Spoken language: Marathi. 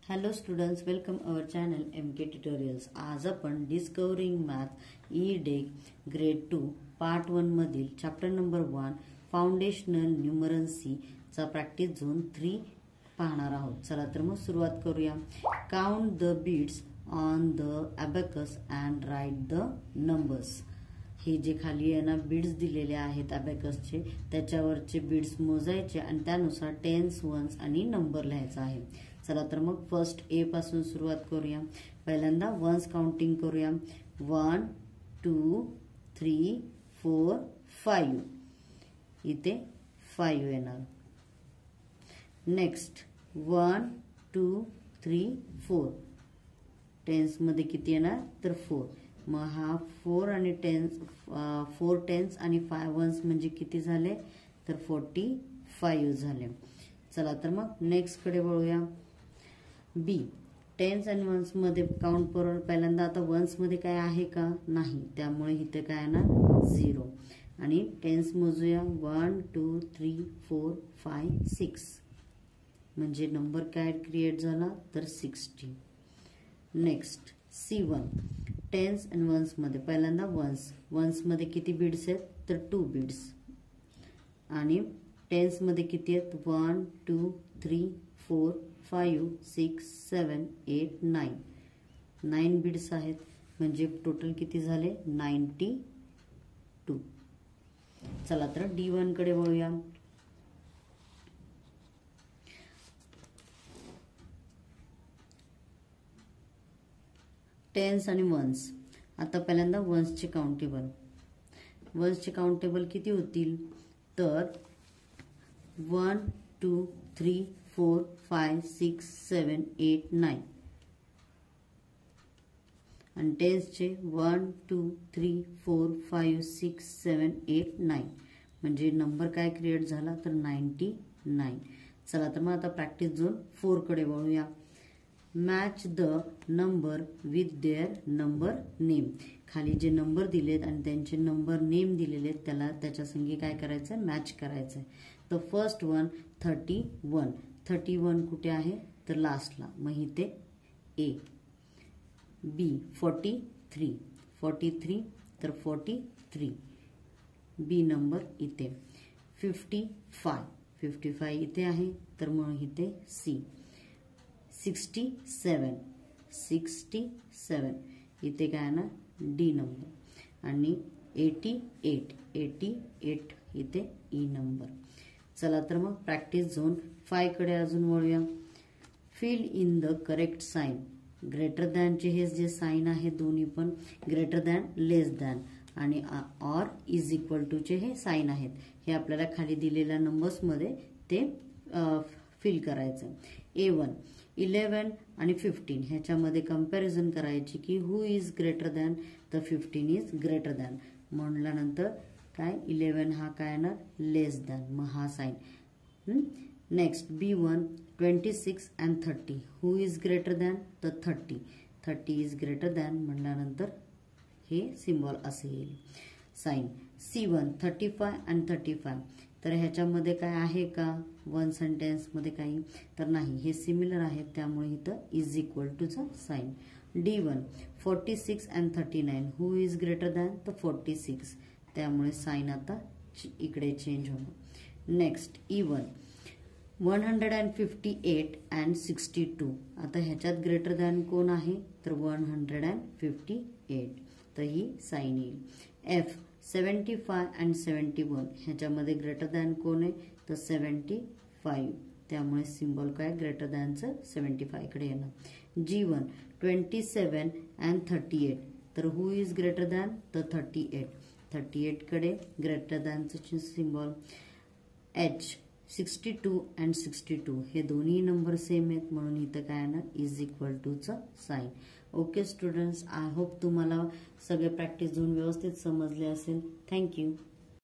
Hello students, welcome our channel MK tutorials. आज आपण discovering math E-deck grade 2 part 1 मधील चॅप्टर नंबर 1 फाउंडेशनल न्यूमरन्सी चा प्रॅक्टिस झोन 3 पाहणार आहोत. चला तर मग सुरुवात करूया. Count the beats on the abacus and write the numbers. हे जे खाली आहे ना बीड्स दिलेले आहेत अबॅकसचे, त्याच्यावरचे बीड्स मोजायचे आणि त्यानुसार टेन्स, वन्स आणि नंबर लिहायचा आहे. चला तर मग फर्स्ट ए पासून सुरुवात करूया. पहिल्यांदा वन्स काउंटिंग करूया. 1 2 3 4 5. इथे 5 येणार. नेक्स्ट 1 2 3 4. टेन्स मध्ये किती येणार तर 4. मग हा 4 आणि टेन्स 4 टेन्स आणि 5 वन्स म्हणजे किती झाले तर 45 झाले. चला तर मग नेक्स्ट कडे वळूया. बी टेन्स आणि वन्स मध्ये काउंट करून पहिल्यांदा आता वन्स मध्ये काय आहे का नाही, त्यामुळे इथे काय ना 0 आणि टेन्स मोजूया. 1 2 3 4 5 6 म्हणजे नंबर काय क्रिएट झाला तर 60. नेक्स्ट C1 टेन्स आणि वन्स मध्ये पहिल्यांदा वन्स मध्ये किती बीड्स आहेत तर 2 बीड्स आणि टेन्स मध्ये किती आहेत 1 2 3 4 5 6 7 8 9. 9 बीड्स आहेत म्हणजे टोटल किती झाले 92. चला तर D1 कडे वळूया. टेन्स आणि वन्स. आता पहिल्यांदा वन्सचे काउंटेबल किती होतील तर 1 2 3 4 5 6 7 8 9 आणि टेन्सचे 1 2 3 4 5 6 7 8 9 म्हणजे नंबर काय क्रिएट झाला तर 99. चला तर मग आता प्रॅक्टिस झोन 4 कडे वळूया. Match the number with their number name. खाली जे नंबर दिलेत आणि त्यांचे नंबर नेम दिलेले त्याला त्याच्या संगी काय करायचं मॅच करायचं. द फर्स्ट वन 31 कुठे आहे तर लास्टला, मग इथे ए. बी 43 तर 43 बी नंबर इथे. 55 इथे आहे तर मग इथे सी. 67 इथे काय ना डी नंबर आणि 88 इथे ई नंबर. चला तर मग प्रॅक्टिस झोन 5 कडे अजून वळूया. Fill in the correct sign. Greater दॅनचे हे जे साइन आहे दोन्ही पण ग्रेटर दॅन, लेस दॅन आणि ऑर इज इक्वल टू चे हे साइन आहेत. हे आपल्याला खाली दिलेल्या नंबर्स मध्ये ते फिल करायचं. A1 11 आणि 15 ह्याच्यामध्ये कंपॅरिझन करायची की हु इज ग्रेटर दॅन तर 15 इज ग्रेटर दॅन म्हणल्यानंतर काय 11 हा काय येणार लेस दॅन, मग हा sign. Next B1 26 and 30 who is greater than तर 30 इज ग्रेटर दॅन म्हणल्यानंतर हे सिम्बॉल असे येईल साइन. C1 35 अँड 35 तर ह्याच्यामध्ये काय आहे का वन सेंटेन्स मध्ये काही तर नाही, हे सिमिलर आहेत त्यामुळे इथं इज इक्वल टू चा sign. D1 46 and 39 who is greater than तर 46 त्यामुळे साइन आता इकडे चेंज होणार. नेक्स्ट E1 158 अँड 62 आता ह्याच्यात ग्रेटर दॅन कोण आहे तर 158 तर ही साइन येईल. F 75 अँड 71 ह्याच्यामध्ये ग्रेटर दॅन कोण आहे तर 75 त्यामुळे सिम्बॉल काय ग्रेटर दॅनचं 75 कडे येणार. G1 27 अँड 38 तर हु इज ग्रेटर दॅन तर 38 कडे ग्रेटर दॅनचं सिम्बॉल. H 62 अँड 62 हे दोन्ही नंबर सेम आहेत म्हणून इथं काय येणार इज इक्वल टू चा sign. Okay students, I hope तुम्हाला सगळे प्रॅक्टिस झोन व्यवस्थित समजले असेल. थँक्यू.